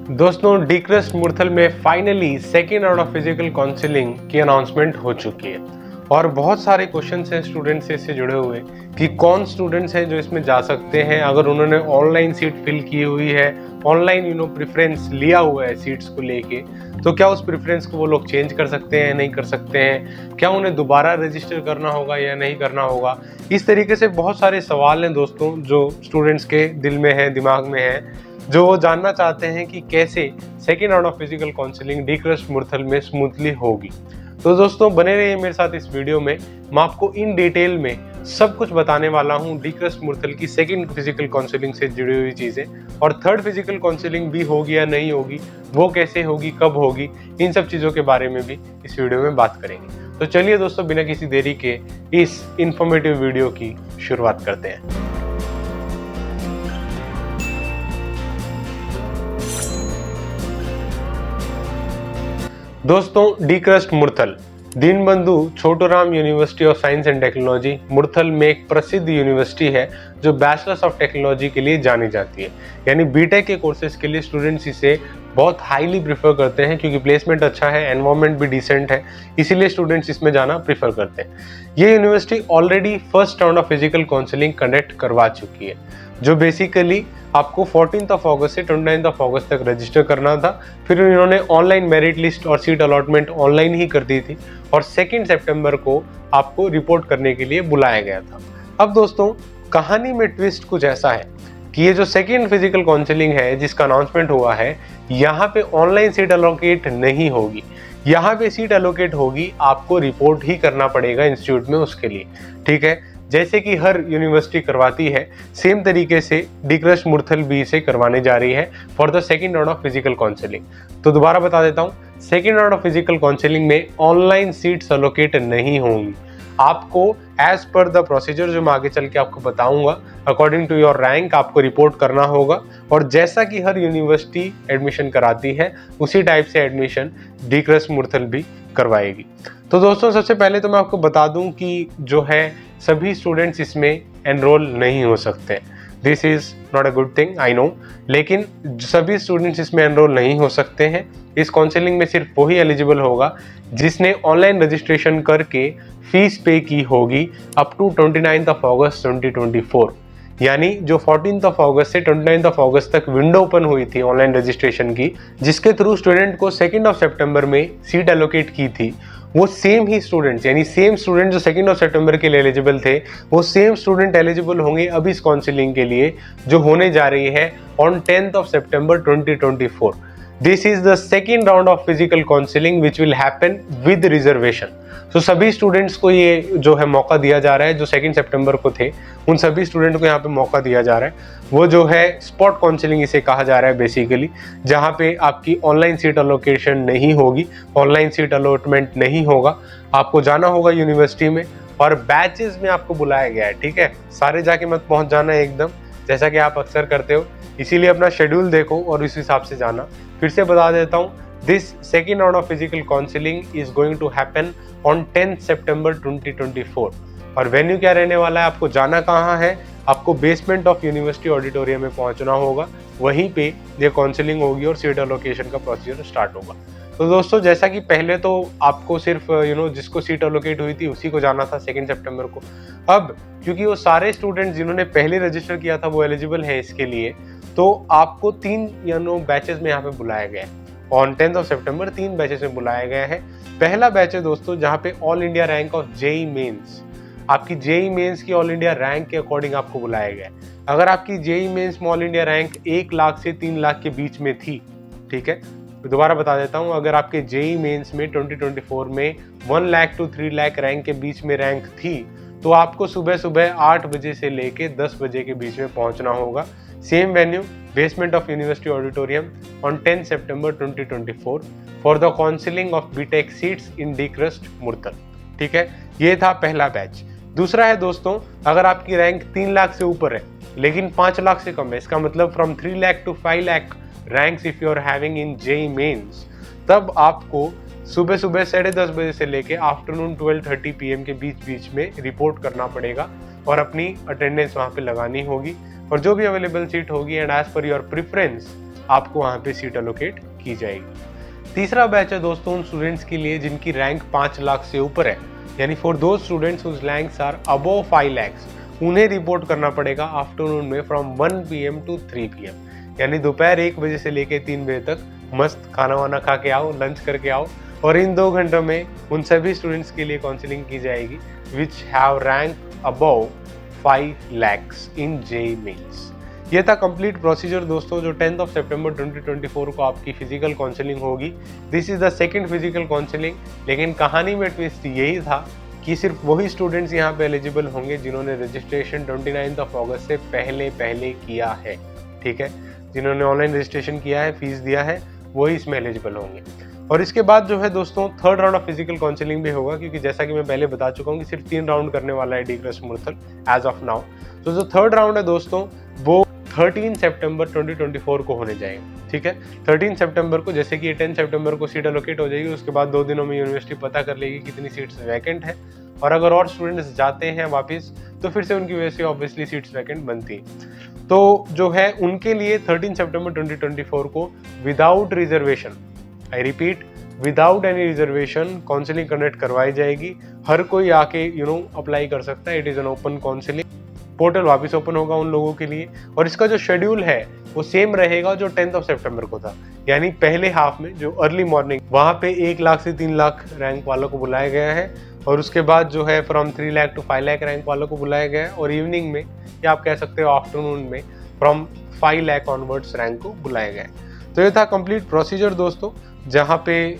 दोस्तों डीक्रस्ट मुरथल में finally second round of physical counselling की अनाउंसमेंट हो चुकी है और बहुत सारे क्वेश्चंस हैं स्टूडेंट्स से इससे जुड़े हुए कि कौन स्टूडेंट्स हैं जो इसमें जा सकते हैं अगर उन्होंने ऑनलाइन सीट फिल की हुई है, ऑनलाइन प्रेफरेंस लिया हुआ है सीट्स को लेके, तो क्या उस प्रेफरेंस को वो लोग चेंज कर सकते हैं, नहीं कर सकते हैं, क्या उन्हें दोबारा रजिस्टर करना होगा या नहीं करना होगा। इस तरीके से बहुत सारे सवाल हैं दोस्तों जो स्टूडेंट्स के दिल में है, दिमाग में है, जो वो जानना चाहते हैं कि कैसे second round of physical counselling DCRUST Murthal में स्मूथली होगी। तो दोस्तों बने रहिए मेरे साथ इस वीडियो में, मैं आपको इन डिटेल में सब कुछ बताने वाला हूँ डीक्रस्ट मुरथल की सेकेंड फिजिकल काउंसलिंग से जुड़ी हुई चीज़ें, और थर्ड फिजिकल काउंसलिंग भी होगी या नहीं होगी, वो कैसे होगी, कब होगी, इन सब चीज़ों के बारे में भी इस वीडियो में बात करेंगे। तो चलिए दोस्तों बिना किसी देरी के इस इंफॉर्मेटिव वीडियो की शुरुआत करते हैं। दोस्तों DCRUST Murthal Deenbandhu Chhotu Ram University of Science and Technology Murthal में एक प्रसिद्ध यूनिवर्सिटी है जो बैचलर्स ऑफ टेक्नोलॉजी के लिए जानी जाती है। यानी बीटेक के कोर्सेज के लिए स्टूडेंट्स इसे बहुत हाईली प्रीफर करते हैं क्योंकि प्लेसमेंट अच्छा है, एनवायरनमेंट भी डिसेंट है, इसीलिए स्टूडेंट्स इसमें जाना प्रीफर करते हैं। ये university already first round of physical counselling conduct करवा चुकी है, जो बेसिकली आपको 14 अगस्त से 29 अगस्त तक रजिस्टर करना था। फिर इन्होंने ऑनलाइन मेरिट लिस्ट और सीट अलॉटमेंट ऑनलाइन ही कर दी थी और 2 सितंबर को आपको रिपोर्ट करने के लिए बुलाया गया था। अब दोस्तों कहानी में ट्विस्ट कुछ ऐसा है कि ये जो सेकेंड फिजिकल काउंसलिंग है जिसका अनाउंसमेंट हुआ है, यहाँ पे ऑनलाइन सीट अलोकेट नहीं होगी। यहाँ पे सीट अलोकेट होगी, आपको रिपोर्ट ही करना पड़ेगा इंस्टीट्यूट में उसके लिए, ठीक है। जैसे कि हर यूनिवर्सिटी करवाती है, सेम तरीके से डीक्रस्ट मुरथल भी इसे करवाने जा रही है for the second round of physical counselling. तो दोबारा बता देता हूँ, second round of physical counselling में ऑनलाइन सीट्स अलोकेट नहीं होंगी। आपको एज पर द प्रोसीजर जो मैं आगे चल के आपको बताऊंगा, अकॉर्डिंग टू योर रैंक आपको रिपोर्ट करना होगा, और जैसा कि हर यूनिवर्सिटी एडमिशन कराती है उसी टाइप से एडमिशन डीक्रस्ट मुरथल भी करवाएगी। तो दोस्तों सबसे पहले तो मैं आपको बता दूं कि जो है सभी स्टूडेंट्स इसमें एनरोल नहीं हो सकते। This is not a good thing, I know, लेकिन सभी स्टूडेंट्स इसमें एनरोल नहीं हो सकते हैं। इस काउंसलिंग में सिर्फ वही एलिजिबल होगा जिसने ऑनलाइन रजिस्ट्रेशन करके फीस पे की होगी अप टू 29 अगस्त 2024। यानी जो 14 अगस्त से 29 अगस्त तक विंडो ओपन हुई थी ऑनलाइन रजिस्ट्रेशन की, जिसके थ्रू स्टूडेंट को 2 सितंबर में सीट एलोकेट की थी, वो सेम ही स्टूडेंट्स, यानी सेम स्टूडेंट जो 2 सितंबर के लिए एलिजिबल थे, वो सेम स्टूडेंट एलिजिबल होंगे अब इस काउंसलिंग के लिए जो होने जा रही है on 10 September 2024। This is the second round of physical counselling which will happen with reservation. तो सभी स्टूडेंट्स को ये जो है मौका दिया जा रहा है, जो 2 सितंबर को थे उन सभी स्टूडेंट को यहाँ पे मौका दिया जा रहा है। वो जो है स्पॉट काउंसलिंग इसे कहा जा रहा है बेसिकली, जहाँ पे आपकी ऑनलाइन सीट अलोकेशन नहीं होगी, ऑनलाइन सीट अलॉटमेंट नहीं होगा, आपको जाना होगा यूनिवर्सिटी में और बैचेस में आपको बुलाया गया है, ठीक है। सारे जाके मत पहुँच जाना है एकदम, जैसा कि आप अक्सर करते हो, इसीलिए अपना शेड्यूल देखो और उस हिसाब से जाना। फिर से बता देता हूँ, this second round of physical counselling is going to happen on 10 September 2024। और वेन्यू क्या रहने वाला है, आपको जाना कहाँ है, आपको बेसमेंट ऑफ यूनिवर्सिटी ऑडिटोरियम में पहुंचना होगा, वहीं पे ये काउंसलिंग होगी और सीट एलोकेशन का प्रोसीजर स्टार्ट होगा। तो दोस्तों जैसा कि पहले तो आपको सिर्फ जिसको सीट एलोकेट हुई थी उसी को जाना था 2 सितंबर को, अब क्योंकि वो सारे स्टूडेंट्स जिन्होंने पहले रजिस्टर किया था वो एलिजिबल है इसके लिए, तो आपको 3 बैचेस में यहाँ पे बुलाया गया है। ऑन 10 सितंबर 3 बैचेस में बुलाया गया है। पहला बैच है दोस्तों जहाँ पे all India rank of JEE Mains, आपकी जेई मेंस की ऑल इंडिया रैंक के अकॉर्डिंग आपको बुलाया गया है। अगर आपकी जेई मेंस में ऑल इंडिया रैंक 1 लाख से 3 लाख के बीच में थी, ठीक है, तो दोबारा बता देता हूँ, अगर आपके जेई मेंस में 2024 में 1 लाख to 3 लाख रैंक के बीच में रैंक थी, तो आपको सुबह सुबह 8 बजे से लेके 10 बजे के बीच में पहुंचना होगा। Same venue, basement of university auditorium on 10 September 2024 for the counselling of BTech seats in DCRUST Murthal, ठीक है। ये था पहला बैच। दूसरा है दोस्तों, अगर आपकी रैंक 3 लाख से ऊपर है लेकिन 5 लाख से कम है, इसका मतलब from 3 lakh to 5 lakh ranks if you are having in JEE Mains, तब आपको सुबह सुबह 10:30 बजे से लेके आफ्टरनून 12:30 PM के बीच में रिपोर्ट करना पड़ेगा और अपनी अटेंडेंस वहाँ पे लगानी होगी, और जो भी अवेलेबल सीट होगी and as per your preference आपको वहाँ पे सीट एलोकेट की जाएगी। तीसरा बैच है दोस्तों उन स्टूडेंट्स के लिए जिनकी रैंक 5 लाख से ऊपर है, यानी for those students whose ranks are above 5 lakhs, उन्हें रिपोर्ट करना पड़ेगा आफ्टरनून में फ्रॉम 1 PM to 3 PM, यानी दोपहर 1 बजे से लेकर 3 बजे तक मस्त खाना वाना खा के आओ, लंच करके आओ, और इन 2 घंटों में उन सभी स्टूडेंट्स के लिए काउंसलिंग की जाएगी which have rank above 5 lakhs इन JEE मेंस। ये था कंप्लीट प्रोसीजर दोस्तों, जो 10 सितंबर 2024 को आपकी फिजिकल काउंसलिंग होगी। This is the second physical counselling, लेकिन कहानी में ट्विस्ट यही था कि सिर्फ वही स्टूडेंट्स यहाँ पे एलिजिबल होंगे जिन्होंने रजिस्ट्रेशन 29 अगस्त से पहले किया है, ठीक है। जिन्होंने ऑनलाइन रजिस्ट्रेशन किया है, फीस दिया है, वही इसमें एलिजिबल होंगे। और इसके बाद जो है दोस्तों third round of physical counselling भी होगा, क्योंकि जैसा कि मैं पहले बता चुका हूँ कि सिर्फ 3 राउंड करने वाला है डीक्रस्ट मुरथल एज ऑफ नाउ। तो जो थर्ड राउंड है दोस्तों वो 13 सितंबर 2024 को होने जाएगा, ठीक है। 13 सितंबर को, जैसे कि 10 सितंबर को सीट एलोकेट हो जाएगी, उसके बाद 2 दिनों में यूनिवर्सिटी पता कर लेगी कितनी सीट्स वैकेंट है, और अगर और स्टूडेंट्स जाते हैं वापस तो फिर से उनकी वजह से ऑब्वियसली सीट्स वैकेंट बनती हैं। तो जो है उनके लिए 13 सितंबर 2024 को without reservation, I repeat without any reservation counselling conduct करवाई जाएगी। हर कोई आके अप्लाई कर सकता है। It is an open counselling, portal वापस ओपन होगा उन लोगों के लिए, और इसका जो शेड्यूल है वो सेम रहेगा जो 10 सितंबर को था, यानी पहले हाफ में जो अर्ली मॉर्निंग वहाँ पे 1 लाख से 3 लाख रैंक वालों को बुलाया गया है, और उसके बाद जो है from 3 lakh to 5 lakh rank वालों को बुलाया गया है, और इवनिंग में या आप कह सकते हो आफ्टरनून में फ्रॉम 5 लाख ऑनवर्ड्स रैंक को बुलाया गया है। तो ये था कंप्लीट प्रोसीजर दोस्तों, जहाँ पे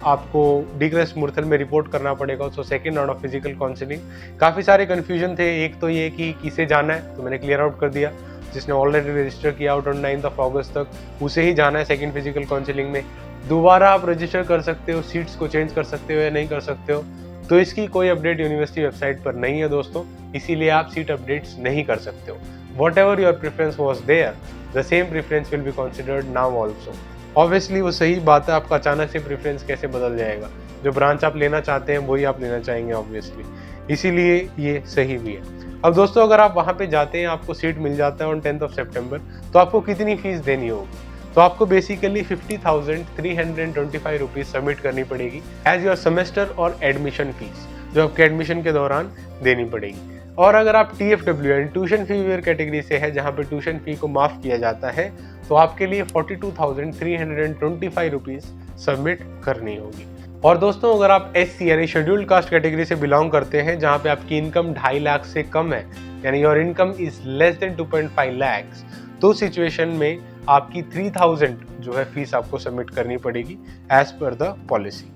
आपको डीक्रस्ट मुरथल में रिपोर्ट करना पड़ेगा। So second round of physical counselling, काफ़ी सारे कन्फ्यूजन थे। एक तो ये कि किसे जाना है, तो मैंने क्लियर आउट कर दिया। जिसने ऑलरेडी रजिस्टर किया 29 अगस्त तक उसे ही जाना है सेकंड फिजिकल काउंसलिंग में। दोबारा आप रजिस्टर कर सकते हो, सीट्स को चेंज कर सकते हो या नहीं कर सकते हो, तो इसकी कोई अपडेट यूनिवर्सिटी वेबसाइट पर नहीं है दोस्तों, इसीलिए आप सीट अपडेट्स नहीं कर सकते हो। Whatever your preference was there, the same preference will be considered now also. Obviously वो सही बात है, आपका अचानक से प्रेफरेंस कैसे बदल जाएगा, जो ब्रांच आप लेना चाहते हैं वही आप लेना चाहेंगे ऑब्वियसली, इसीलिए ये सही भी है। अब दोस्तों अगर आप वहाँ पे जाते हैं, आपको सीट मिल जाता है ऑन 10 सितंबर, तो आपको कितनी फीस देनी होगी? तो आपको बेसिकली 50,325 रुपीज़ सबमिट करनी पड़ेगी एज योर सेमेस्टर और एडमिशन फीस, जो आपके एडमिशन के दौरान देनी पड़ेगी। और अगर आप TFW यानी ट्यूशन फी वेयर कैटेगरी से है, जहाँ पे ट्यूशन फी को माफ़ किया जाता है, तो आपके लिए 42,325 रुपीज़ सबमिट करनी होगी। और दोस्तों अगर आप SC यानी शेड्यूल्ड कास्ट कैटेगरी से बिलोंग करते हैं, जहाँ पे आपकी इनकम 2.5 लाख से कम है, यानी your income is less than 2.5 lakhs, तो सिचुएशन में आपकी 3,000 जो है फीस आपको सबमिट करनी पड़ेगी एज पर द पॉलिसी।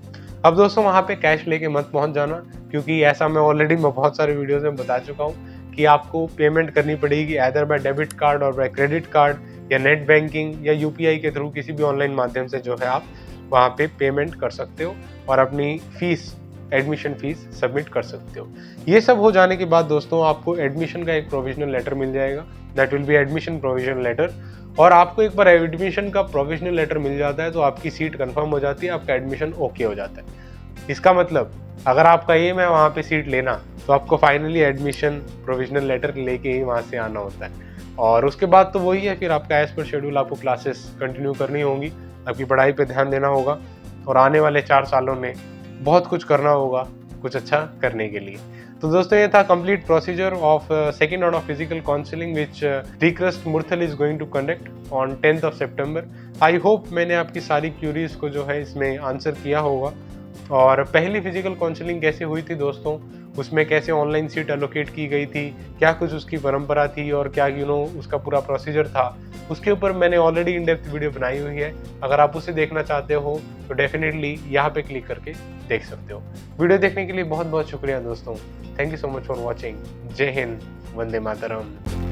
अब दोस्तों वहाँ पे कैश लेके मत पहुँच जाना, क्योंकि ऐसा मैं ऑलरेडी बहुत सारे वीडियोज़ में बता चुका हूँ कि आपको पेमेंट करनी पड़ेगी एदर बाय डेबिट कार्ड और बाय क्रेडिट कार्ड या नेट बैंकिंग या UPI के थ्रू, किसी भी ऑनलाइन माध्यम से जो है आप वहाँ पे पेमेंट कर सकते हो और अपनी फीस, एडमिशन फीस सबमिट कर सकते हो। ये सब हो जाने के बाद दोस्तों आपको एडमिशन का एक प्रोविजनल लेटर मिल जाएगा, that will be admission provisional letter. और आपको एक बार एडमिशन का प्रोविजनल लेटर मिल जाता है तो आपकी सीट कंफर्म हो जाती है, आपका एडमिशन ओके हो जाता है। इसका मतलब अगर आपका एम है वहाँ पे सीट लेना, तो आपको फाइनली एडमिशन प्रोविजनल लेटर लेके ही वहाँ से आना होता है। और उसके बाद तो वही है, फिर आपका एज पर शेड्यूल आपको क्लासेस कंटिन्यू करनी होंगी, आपकी पढ़ाई पे ध्यान देना होगा, और आने वाले 4 सालों में बहुत कुछ करना होगा कुछ अच्छा करने के लिए। तो दोस्तों ये था complete procedure of second round of physical counselling which DCRUST Murthal is going to conduct on 10 September. I hope मैंने आपकी सारी क्यूरीज को जो है इसमें आंसर किया होगा। और पहली फिजिकल काउंसलिंग कैसे हुई थी दोस्तों, उसमें कैसे ऑनलाइन सीट एलोकेट की गई थी, क्या कुछ उसकी परंपरा थी और क्या उसका पूरा प्रोसीजर था, उसके ऊपर मैंने ऑलरेडी इन डेप्थ वीडियो बनाई हुई है। अगर आप उसे देखना चाहते हो तो डेफिनेटली यहाँ पे क्लिक करके देख सकते हो। वीडियो देखने के लिए बहुत बहुत शुक्रिया दोस्तों। Thank you so much for watching. जय हिंद, वंदे मातरम।